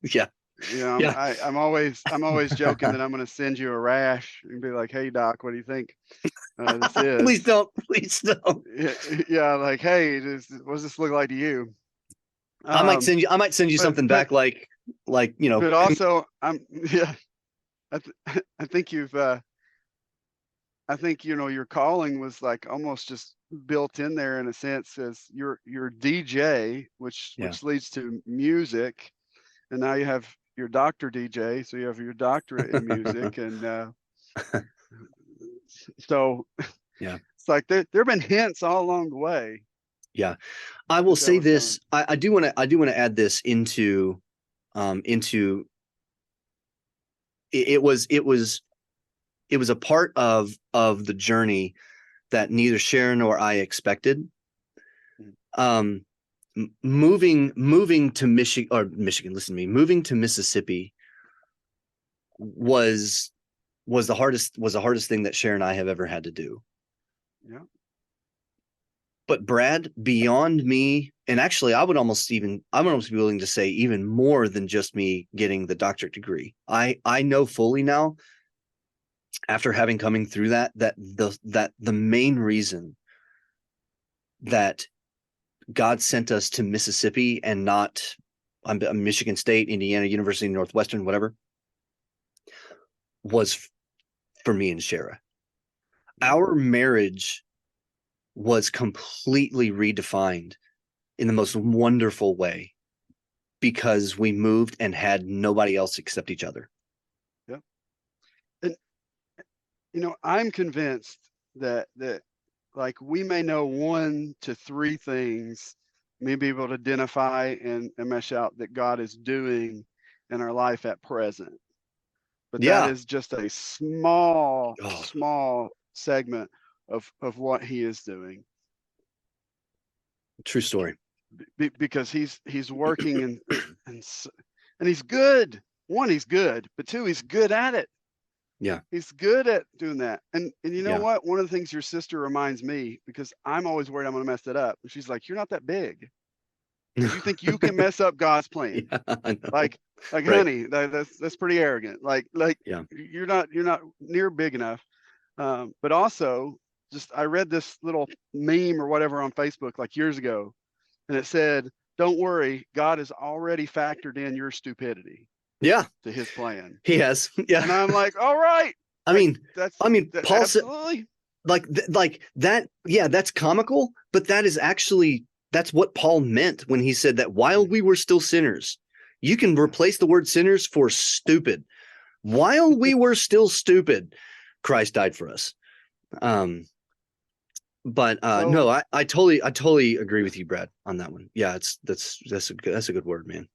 Yeah. You know, I'm always joking that I'm going to send you a rash and be like, "Hey doc, what do you think this is?" Please don't. Yeah, like, hey, what does this look like to you? I might send you something back, like But also, I think I think your calling was like almost just built in there in a sense, as your DJ, which leads to music, and now you have your Dr. DJ, so you have your doctorate in music, and so it's like there have been hints all along the way. Yeah, I will say this. I do want to add this into it was a part of the journey that neither Sharon nor I expected. Moving to Michigan, listen to me, moving to Mississippi was the hardest thing that Sharon and I have ever had to do. Yeah. But Brad, beyond me, and actually I would almost be willing to say even more than just me getting the doctorate degree. I know fully now, after having coming through that the main reason that God sent us to Mississippi and not Michigan State, Indiana University, Northwestern, whatever, was for me and Shara. Our marriage was completely redefined in the most wonderful way because we moved and had nobody else except each other. Yeah. And I'm convinced that like we may know 1 to 3 things, may be able to identify and mesh out that God is doing in our life at present. But that is just a small segment of what he is doing. True story. Because he's working and he's good. 1, he's good, but 2, he's good at it. Yeah. He's good at doing that. And you know what? One of the things your sister reminds me, because I'm always worried I'm going to mess it up. She's like, "You're not that big. You think you can mess up God's plan?" Like, right. Honey, that's pretty arrogant. Like, you're not near big enough. But also, I read this little meme or whatever on Facebook like years ago, and it said, "Don't worry, God has already factored in your stupidity." Yeah. To his plan. He has. Yeah. And I'm like, all right. I mean, Paul absolutely. Said, like that. Yeah, that's comical, but that's what Paul meant when he said that while we were still sinners. You can replace the word sinners for stupid. While we were still stupid, Christ died for us. But no, I totally agree with you, Brad, on that one. Yeah, that's a good word, man.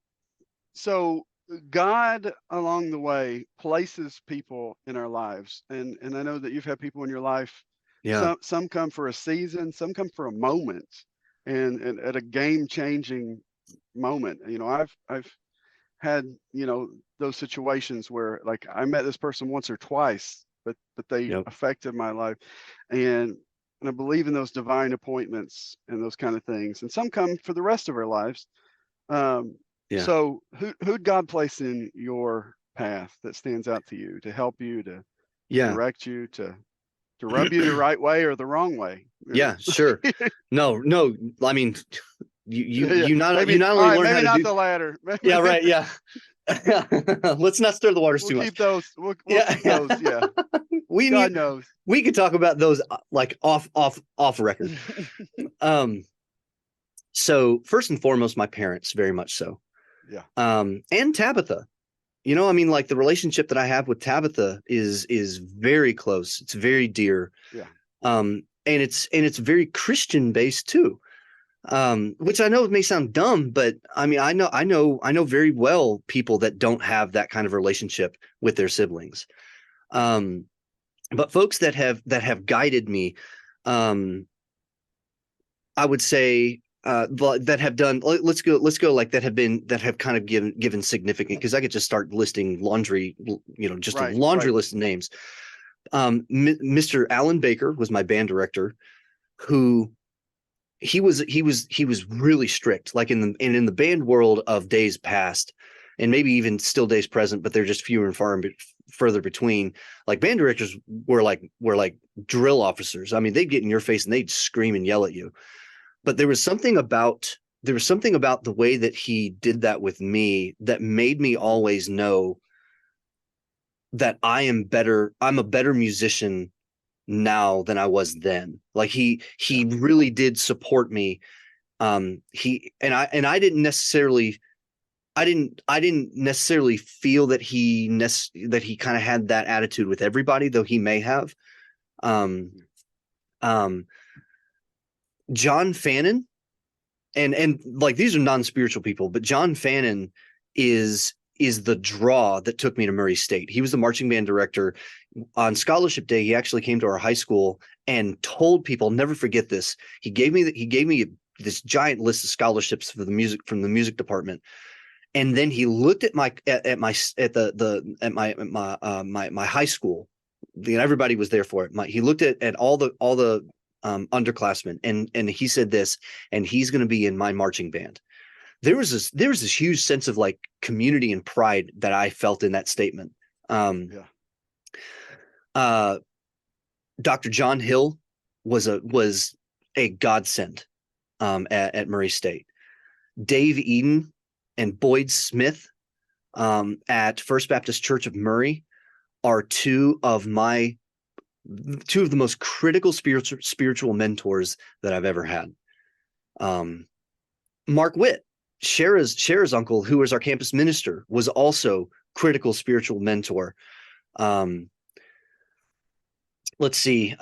So God along the way places people in our lives, and I know that you've had people in your life. Yeah. Some come for a season, some come for a moment, and at a game-changing moment. I've had those situations where, like, I met this person once or twice, but they affected my life, and I believe in those divine appointments and those kind of things. And some come for the rest of our lives. So who'd God place in your path that stands out to you, to help you, to direct you, to rub you the right way or the wrong way? Yeah, sure. No. I mean, you not only learn how to maybe not do the latter. Yeah, right. Yeah. Let's not stir the waters too much. We'll keep those. Yeah. God knows. We could talk about those like off record. So first and foremost, my parents, very much so. Yeah. And Tabitha, I mean, like the relationship that I have with Tabitha is very close. It's very dear. Yeah. And it's very Christian based too. Which I know may sound dumb, but I mean, I know very well people that don't have that kind of relationship with their siblings. But folks that have guided me, I would say, that have done, let's go like that have kind of given significant, because I could just start listing laundry, just a laundry list of names. Mr. Alan Baker was my band director, who he was really strict, like in the band world of days past, and maybe even still days present, but they're just fewer and further between. Like, band directors were like drill officers. I mean, they'd get in your face and they'd scream and yell at you. But there was something about the way that he did that with me that made me always know that I'm a better musician now than I was then. Like, he really did support me. I didn't necessarily feel that he kind of had that attitude with everybody, though he may have. John Fannin, and like, these are non-spiritual people, but John Fannin is the draw that took me to Murray State. He was the marching band director. On scholarship day, he actually came to our high school and told people, never forget this. He gave me this giant list of scholarships for the music from the music department. And then he looked at my high school. Everybody was there for it. He looked at all the underclassmen, and he said this, and he's going to be in my marching band. There was this huge sense of like community and pride that I felt in that statement. Dr. John Hill was a godsend at Murray State. Dave Eden and Boyd Smith at First Baptist Church of Murray are two of the most critical spiritual mentors that I've ever had. Mark Witt, Shara's uncle, who was our campus minister, was also critical spiritual mentor. Let's see.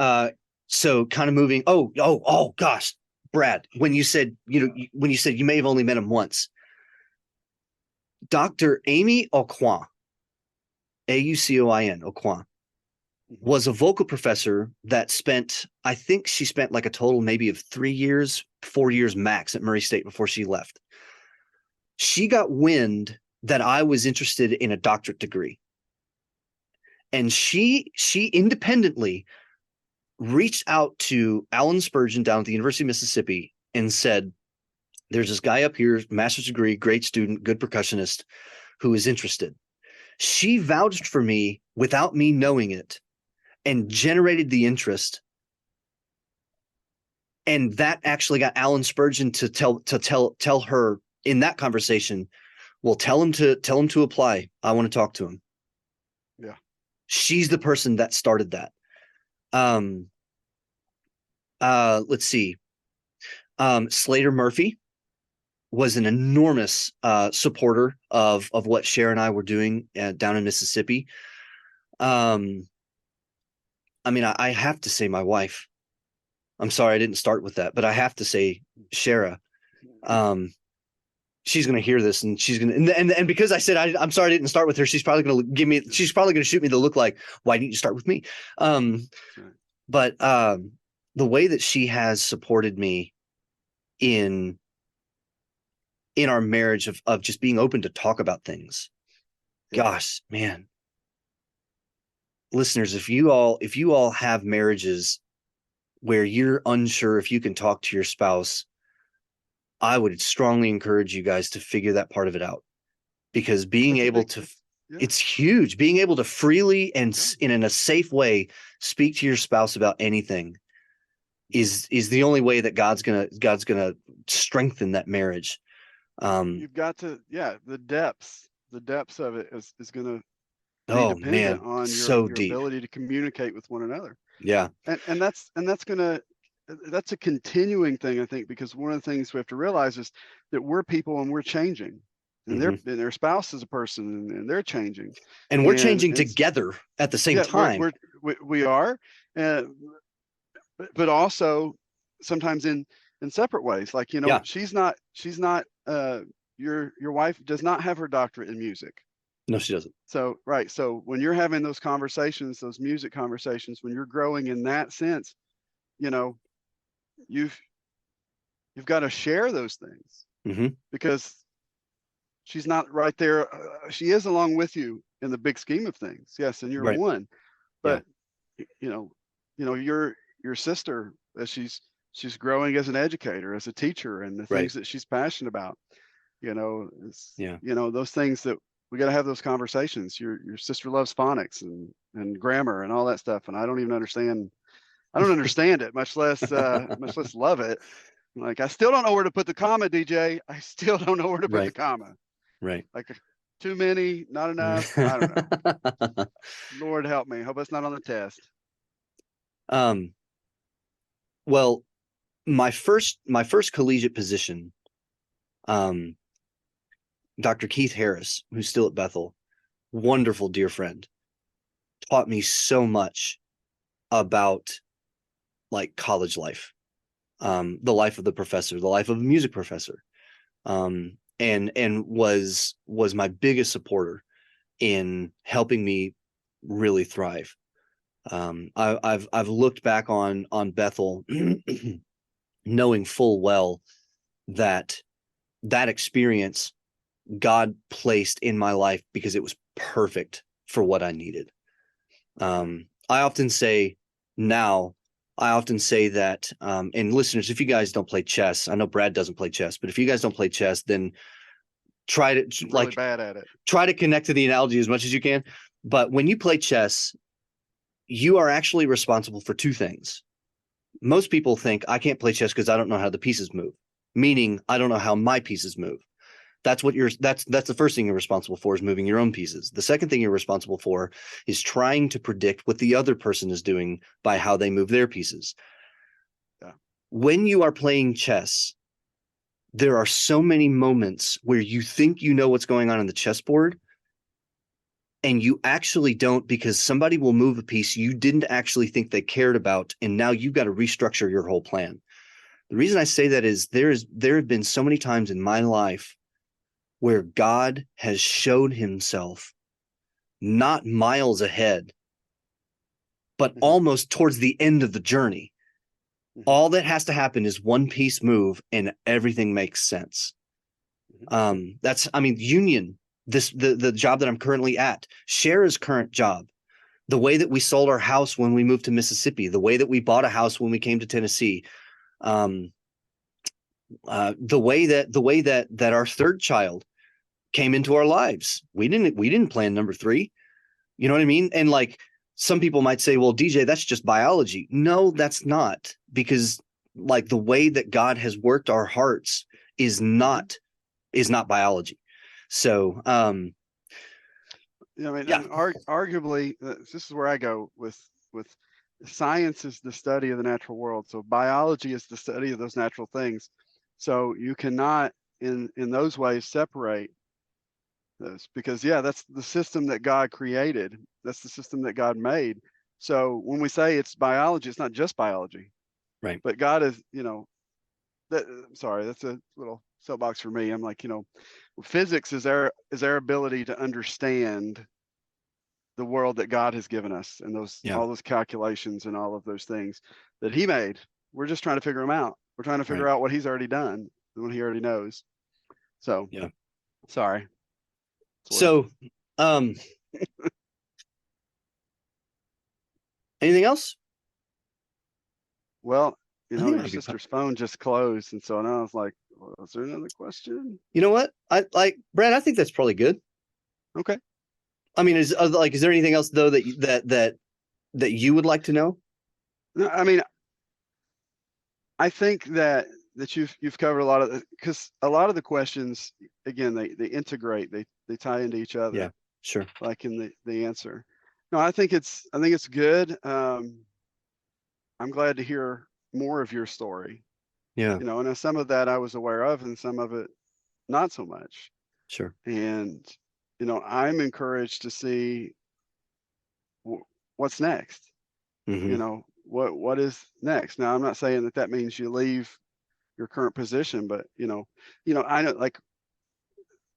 So kind of moving. Oh gosh, Brad, when you said you may have only met him once, Dr. Amy Aucoin, Aucoin, Aucoin, was a vocal professor that I think she spent like a total maybe of 3 years, 4 years max at Murray State before she left. She got wind that I was interested in a doctorate degree. And she independently reached out to Alan Spurgeon down at the University of Mississippi and said, there's this guy up here, master's degree, great student, good percussionist, who is interested. She vouched for me without me knowing it and generated the interest. And that actually got Alan Spurgeon to tell her in that conversation, well, tell him to apply. I want to talk to him. Yeah. She's the person that started that. Let's see. Slater Murphy was an enormous supporter of what Cher and I were doing down in Mississippi. I mean, I have to say my wife. I'm sorry I didn't start with that, but I have to say Shara. She's going to hear this, and she's going to, and because I said I'm sorry I didn't start with her, she's probably going to shoot me the look like, why didn't you start with me? But the way that she has supported me in our marriage of just being open to talk about things. Gosh, man. Listeners, if you all have marriages where you're unsure if you can talk to your spouse, I would strongly encourage you guys to figure that part of it out, because being able to, it's huge. Being able to freely and in a safe way speak to your spouse about anything is the only way that God's gonna strengthen that marriage. You've got to, the depths of it is going to be dependent on your ability to communicate with one another. Yeah. And that's a continuing thing, I think, because one of the things we have to realize is that we're people and we're changing, and their spouse is a person and they're changing, and we're changing together at the same time. We are, but also sometimes in separate ways. Like, she's not your wife does not have her doctorate in music. No, she doesn't. So when you're having those conversations, those music conversations, when you're growing in that sense, you've got to share those things, because she's not right there. She is along with you in the big scheme of things. Yes. And you're one, but you know, your sister, as she's growing as an educator, as a teacher, and the things that she's passionate about. Those things that we got to have those conversations. Your sister loves phonics and grammar and all that stuff, and I don't understand it, much less love it. Like, I still don't know where to put the comma, DJ. I still don't know where to put the comma. Right. Like, too many, not enough. I don't know. Lord help me. Hope it's not on the test. Well, my first collegiate position, Dr. Keith Harris, who's still at Bethel, wonderful dear friend, taught me so much about like college life, the life of the professor, the life of a music professor, and was my biggest supporter in helping me really thrive. I've looked back on Bethel knowing full well that experience God placed in my life because it was perfect for what I needed. I often say that, and listeners, if you guys don't play chess, I know Brad doesn't play chess, but if you guys don't play chess, then try to really bad at it. Try to connect to the analogy as much as you can. But when you play chess, you are actually responsible for two things. Most people think I can't play chess because I don't know how the pieces move, meaning I don't know how my pieces move. That's the first thing you're responsible for, is moving your own pieces. The second thing you're responsible for is trying to predict what the other person is doing by how they move their pieces. Yeah. When you are playing chess, there are so many moments where you think you know what's going on the chessboard, and you actually don't, because somebody will move a piece you didn't actually think they cared about, and now you've got to restructure your whole plan. The reason I say that is there have been so many times in my life where God has showed himself not miles ahead, but almost towards the end of the journey. All that has to happen is one piece move and everything makes sense. Union, the job that I'm currently at, Shara's current job, the way that we sold our house when we moved to Mississippi, the way that we bought a house when we came to Tennessee, the way that our third child came into our lives. We didn't plan number 3. You know what I mean? And like, some people might say, well, DJ, that's just biology. No, that's not, because like the way that God has worked our hearts is not biology. So, arguably, this is where I go with science is the study of the natural world. So biology is the study of those natural things. So you cannot in those ways separate this, because that's the system that God created. That's the system that God made. So when we say it's biology, it's not just biology, right? But God is, that's a little soapbox for me. I'm like, physics is our ability to understand the world that God has given us, and all those calculations and all of those things that he made. We're just trying to figure them out. We're trying to figure out what he's already done and what he already knows. So, sorry. So, anything else? Well, your sister's phone just closed, and so now I was like, is there another question? You know what? Brad, I think that's probably good. Okay. I mean, is there anything else though that you would like to know? No, I mean, I think that you've covered a lot of, because a lot of the questions, again, they integrate, they tie into each other. Yeah, sure. Like in the answer. No, I think it's good. I'm glad to hear more of your story. Yeah. And some of that I was aware of, and some of it not so much. Sure. And I'm encouraged to see what's next. What is next. Now, I'm not saying that means you leave your current position, but I know, like,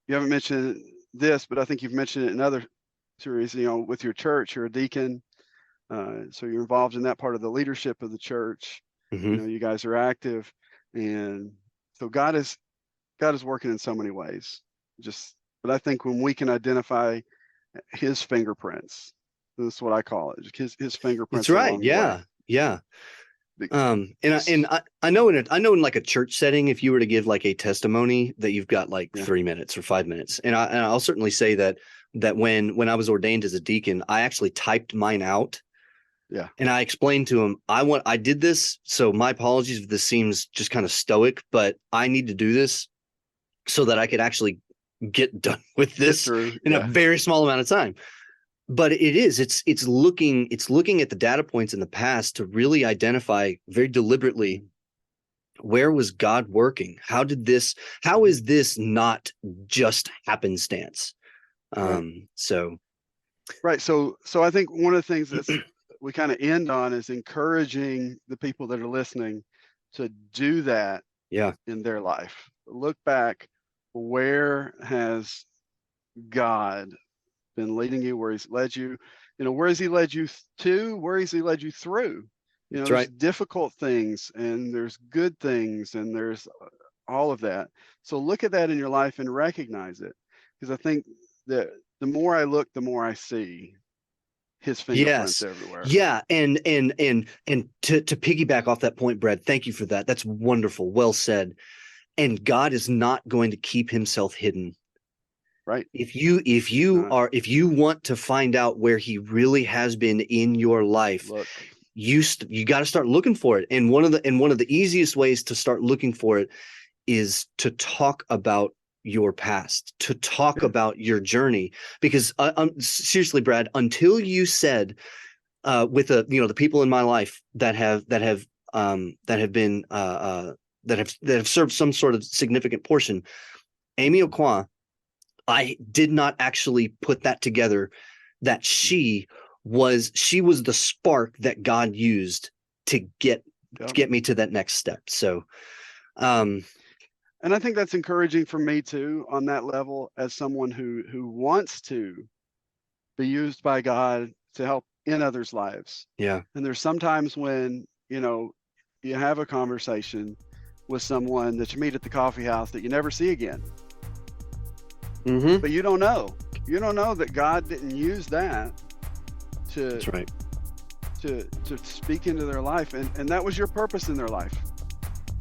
you haven't mentioned this, but I think you've mentioned it in other series. With your church, you're a deacon, so you're involved in that part of the leadership of the church. You guys are active, and so God is working in so many ways. But I think when we can identify his fingerprints, That's what I call it. His fingerprints. That's right. Yeah. Yeah. And I know in like a church setting, if you were to give like a testimony, that you've got like 3 minutes or 5 minutes. And I'll certainly say that when I was ordained as a deacon, I actually typed mine out. Yeah. And I explained to him, I did this. So my apologies if this seems just kind of stoic, but I need to do this so that I could actually get done with this in a very small amount of time. But it's looking at the data points in the past to really identify very deliberately, where was God working? How is this not just happenstance? So I think one of the things that we kind of end on is encouraging the people that are listening to do that in their life. Look back, where has God been leading you, where he's led you, where has he led you to, where has he led you through? There's difficult things and there's good things and there's all of that. So look at that in your life and recognize it, because I think that the more I look, the more I see his fingerprints everywhere. Yeah. And to piggyback off that point, Brad, thank you for that. That's wonderful. Well said. And God is not going to keep himself hidden. Right. If you want to find out where he really has been in your life, you got to start looking for it. And one of the easiest ways to start looking for it is to talk about your past, to talk about your journey. Because seriously, Brad, until you said with the people in my life that have served some sort of significant portion, Amy Okwa, I did not actually put that together, that she was the spark that God used to get me to that next step. So, and I think that's encouraging for me too, on that level, as someone who wants to be used by God to help in others' lives. Yeah. And there's sometimes when, you have a conversation with someone that you meet at the coffee house that you never see again. Mm-hmm. But you don't know that God didn't use that to speak into their life, and that was your purpose in their life.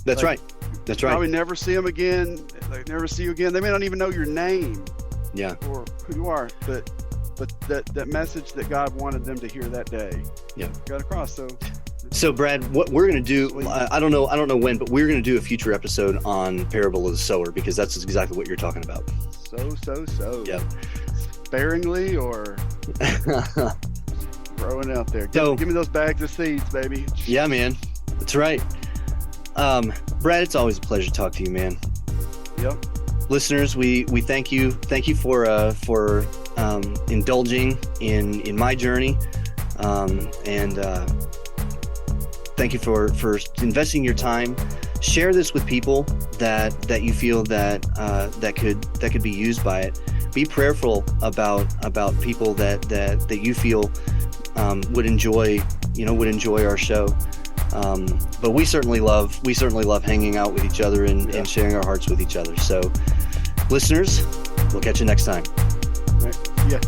That's right. Probably never see them again. They never see you again. They may not even know your name. Yeah. Or who you are, but that message that God wanted them to hear that day. Yeah. Got across. So Brad, what we're going to do, I don't know when, but we're going to do a future episode on Parable of the Sower, because that's exactly what you're talking about. So. Yep. Sparingly or throwing out there. Give me those bags of seeds, baby. Yeah, man. That's right. Brad, it's always a pleasure to talk to you, man. Yep. Listeners, we thank you. Thank you for indulging in my journey. And thank you for investing your time. Share this with people that you feel that could be used by it. Be prayerful about people that you feel would enjoy our show. But we certainly love hanging out with each other and sharing our hearts with each other. So, listeners, we'll catch you next time. All right. Yeah.